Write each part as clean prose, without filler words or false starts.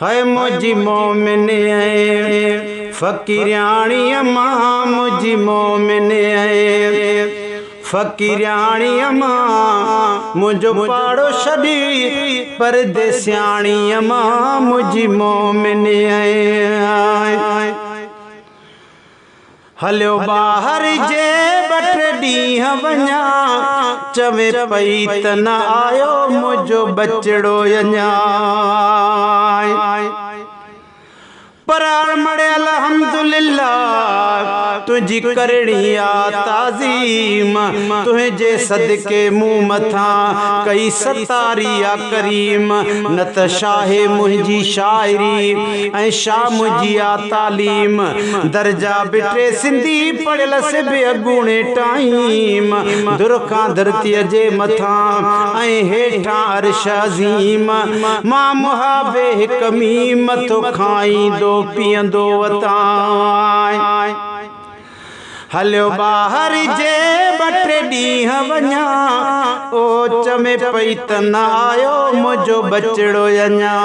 है मुझी मोमिन फकीरानी अम्मा मुझी मोमिन फकीरानी अम्मा मुझो पाड़ो छड़ी परदेसियाणी अम्मा मुझी मोमिन हलो बाहर जे बट ॾींहं वञा चवे पई त न आयो मुझो बचड़ो अञा पर मड़े अल्हम्दुलिल्लाह तुझी करणी आ ताज़ीम तुझे सदके मुँह मथा कई सतारी आ करीम न त शाहे मुझी शायरी ऐं शाह मुझी आ तालीम दर्जा बिटे सिंधी पढ़ियल से बे अगूणे टाइम दुरखां धरतीअ जे मथा ऐं हेठां अर्श अज़ीम मां मुहाबे हिक मीम मथो खाईंदो पियंदो वतां हलो बाहर जे बटे ॾींहं वञा ओ चमे पई त न आयो मुझो बचड़ो अञा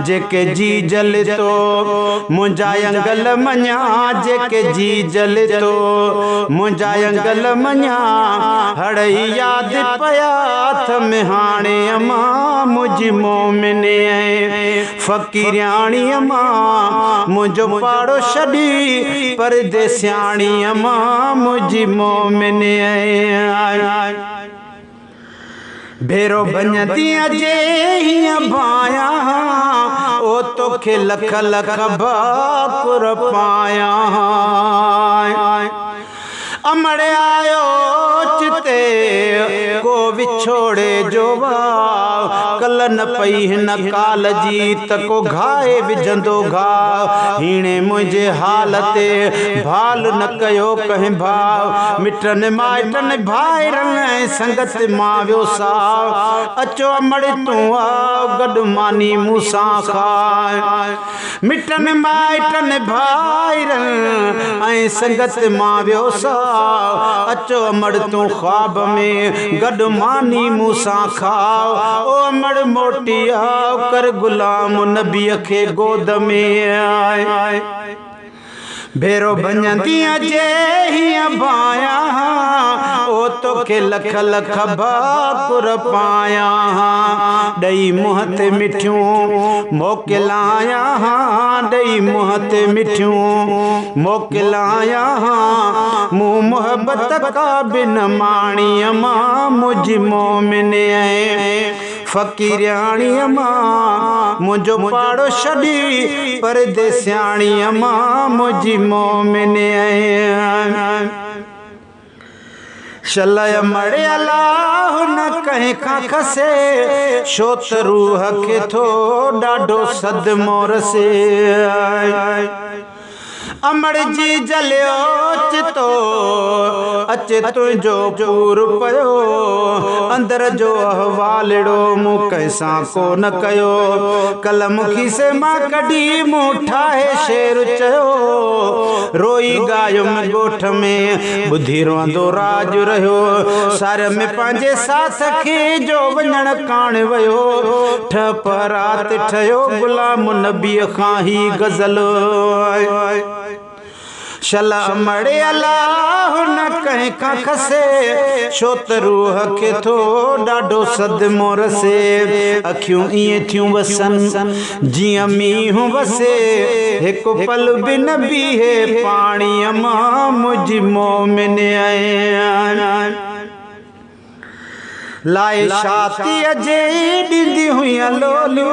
जेके जी जले तो मुंहिंजा अंगल मञा जेके जी जले तो मुंहिंजा अंगल मञा हड़ई यादि पया हथ में हाणे अम्मा मुझी मोमिन फकीरानी अम्मा मुझो पाड़ो छड़ी परदेसियाणी अम्मा मुझी मोमिन भेरो बंदी जे हियां भाया ओ तोखे लख लख भाकुर पाया अमड़े आयो चिते को विछोड़े जो कल न पई हिन काल जी तको घाए विझंदो घाव हीणे मुझे हालते भाल न कयो कहीं भाव मिटन माइटन भाइरन संगत मां वियो साव अचो अमड़े तू आओ गड मानी मूसा खाए मिटन माइटन भाइरन संगत मां वियो साव अचो अमड़ तू ख्वाब में गड मानी मूसा खाओ ओ अमड़ मोटी आओ कर गुलाम नबी के गोद में आए भेरो बंदी जे हियां भाया ओ तोखे लख लख भाकुर पाया ॾई मुंह ते मिठियूं मोकिलाया ॾई मुंह ते मिठियूं मोकिलाया मूं मोहब्बत का बिन माणी अम्मा मुझी मोमिन फकीरानी अम्मा मुझो पाड़ो छड़ी परदेसियाणी अम्मा मुझी मोमिन शलय मड़े अलाह न कहीं का खसे छो त रूह के थो ॾाढो सदमो रसे अमड़ जी जलियो चितो अचे तुझो पूर पयो अंदर जो अहवालड़ो मूं कैसा को न कयो कलमुखी से मां कढी मूं ठाहे शेर चयो रोई गायुम गोठ में बुधी रोंदो राज रहियो सर में पंहिंजे साथ खे जो वञण कान वयो ठप रात ठयो गुलाम नबीअ खां ही गज़ल शला मड़े अलाह न कहीं का खसे छो त रूह के थो ॾाढो सदमो रसे अखियूं ईअं थियूं वसन जीअं मींहुं वसे हिकु पल बि न बीहे पाणी अम्मा मुझी मोमिन लाए शाती अजे ॾींदी हुई लोलू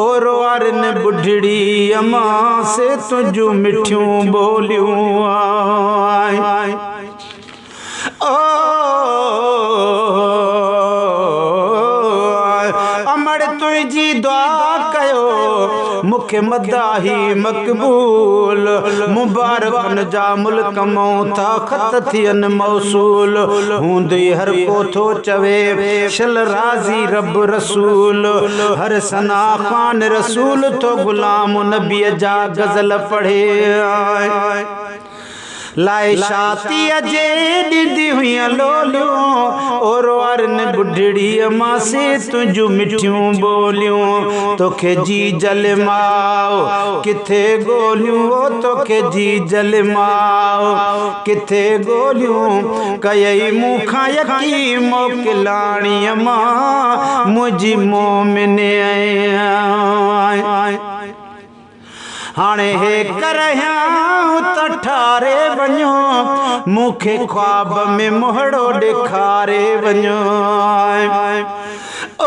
ओरो वारन बुढ़ड़ी अम्मा से तुझू मिठियूं बोलियूं अमड़ तुझी दुआ कयो मुखे मदाही मकबूल मुबारकन जा मुल्क मौता खत थियन मौसूल हूंदई हर को थो चवे शल राज़ी रब रसूल हर सना खान रसूल तो गुलाम नबी जा गज़ल पढ़े लाए शाती अजे दीदी हुई लोलियों और वारन बुढ़ड़ी अम्मा से तुझू मिठियों बोलियों तोखे जी जलमाओ किथे गोलियों तोखे जी जलमाओ किथे गोलियों कई मुखा यकी मोकिलाणी अम्मा मुझी मोमिन हाणे हे करया त ठारे वञो मूंखे ख्वाब में मोहड़ो ॾेखारे वञो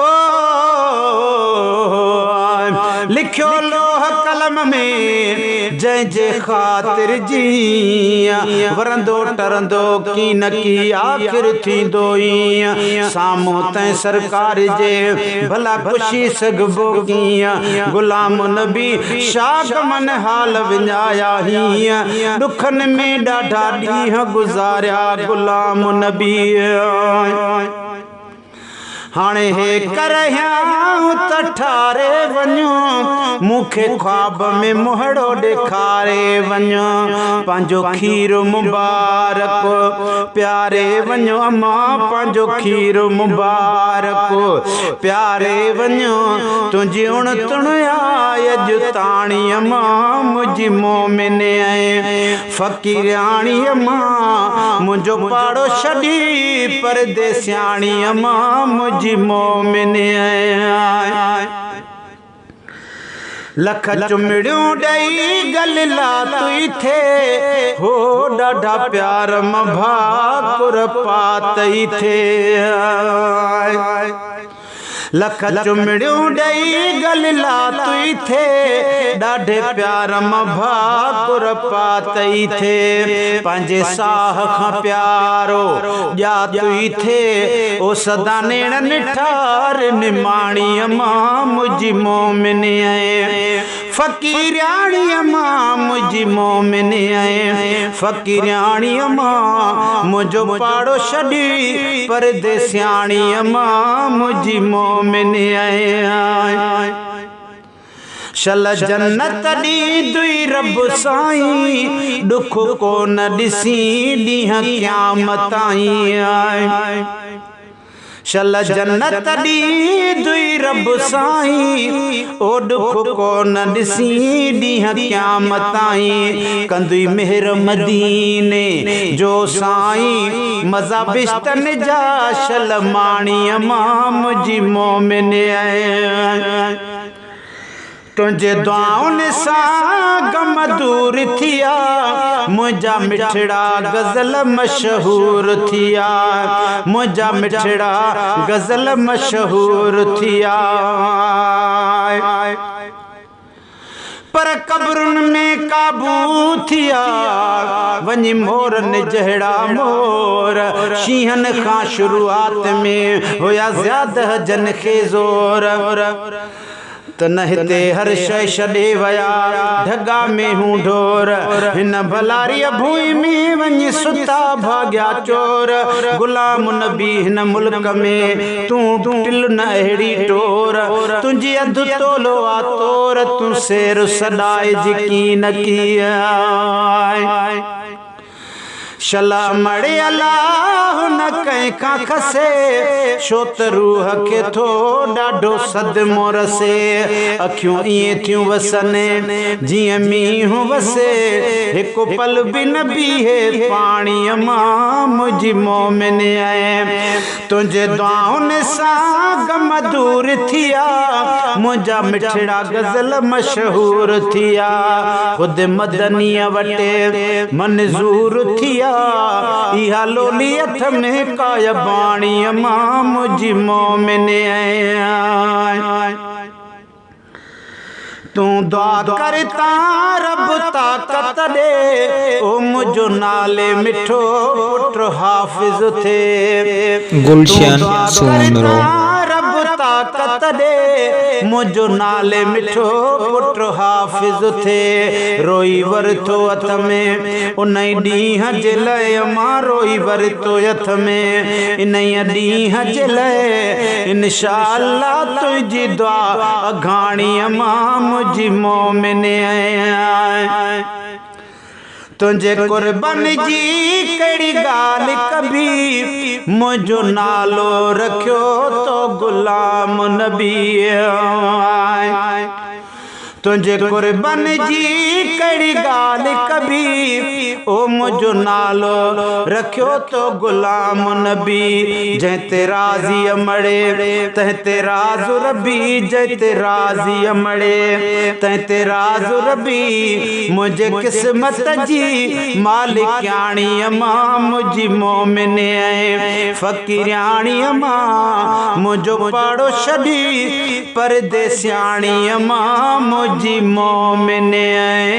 ओ लिखियो लोह कलम में जंहिंजे ख़ातिर जी वरंदो टरंदो की न की आख़िर थींदो ईअं साम्हूं तैं सरकार जे भला ख़ुशी सघबो कीअं गुलाम नबी शाग मन हाल विञाया हीअं दुखन में ॾाढा ॾींहं गुज़ारिया गुलाम नबी हाणे हे करया त ठारे वञो मूंखे ख्वाब में मोहड़ो ॾेखारे वञो पंहिंजो खीर मुबारक प्यारे वञो अम्मा पंहिंजो खीर मुबारक प्यारे वञो तुंहिंजी उणतुण आहे अॼु ताणी अम्मा मुंहिंजी मोमिन फ़क़ीराणी अम्मा मुंहिंजो पाड़ो छॾी परदेसियाणी अम्मा मुंहिंजी मोमिन लख चुमड़ियों ॾेई गल लातुई थे हो ॾाढा प्यार मभाकुर पातई थे लख चुमड़ियों ॾेई गल लातुई थे ॾाढे प्यार मभाकुर पातई थे पंहिंजे साह खां प्यारो ॼातुई थे ओ सदा नेण निठार निमाणी अम्मा मुंहिंजी मोमिन फ़क़ीराणी अम्मा मुंहिंजी मोमिन फ़क़ीराणी अम्मा मुंहिंजो पाड़ो छॾी परदेसियाणी अम्मा मुंहिंजी मोमिन शल जन्नत ॾींदुई रब साईं दुख को न ॾिसी ॾींहं क़यामत आई शल जन्नत ॾींदुई रब साईं ओ दुख को न ॾिसी ॾींहं क़यामत आई कंदुई मेहर मदीने जो साईं मज़ा बिश्तन जा शल माणी अम्मा मुंहिंजी मोमिन तुंहिंजे दुआउनि सां गम दूर थिया मुंहिंजा मिठड़ा गज़ल मशहूर थिया मुंहिंजा मिठड़ा गज़ल मशहूर थिया पर कब्रुनि में काबू थिया वञी मोरनि जहिड़ा मोर शींहनि खां शुरूआत में हुया ज़्यादा जन खे ज़ोर त न हिते हर शइ छॾे वया ढगा में हूं ढोर हिन भलारीअ भूमि में वञी सुता भाग्या चोर गुलाम नबी हिन मुल्क में तूं टिल न अहिड़ी टोर तुंहिंजी अधु तोलो आ तोर तूं सेर सॾाए जिकी न की शला मड़े अलाह न कंहिंखां खसे छो त रूह खे थो ॾाढो सदमो रसे अखियूं ईअं थियूं वसनि जीअं मींहुं वसे हिकु पल बि न बीहे पाणी अम्मा मुंहिंजी मोमिन तुंहिंजे दुआउनि सां गम दूर थिया मुंहिंजा मिठड़ा गज़ल मशहूर थिया ख़ुदि मदनीअ वटे मंज़ूर थिया इहा लोली हथ में काय बाणी अम्मा मुंहिंजी मोमिन तू दुआ करता रब ताकत दे ओ मुझो नाले मिठो पुत्र हाफिज थे गुलशन सुमरो रब ताकत दे मुझो नाले मिठो पुत्र हाफिज थे रोई वरतो हथ में उन ॾींहं जे लाइ मां रोई वरतो हथ में इन ॾींहं जे लाइ इंशाअल्लाह तुंहिंजी दुआ अघाणी अम्मा मुंहिंजी मोमिन तुझे कुर्बान जी कड़ी गाल कभी मुझो नालो रखियो तो गुलाम नबी तुझे कुर्बान जी कड़ी गाल कभी ओ मुझो नालो रखियो तो गुलाम नबी जै ते राज़ी अमड़े तह ते राज़ रबी जै ते राज़ी अमड़े तह ते राज़ रबी मुझे किस्मत जी मालिकाणी अमा मुझी मोमिन है फकीराणी अमा मुझो पाड़ो छड़ी परदेसियाणी अमा मुझी मोमिन है।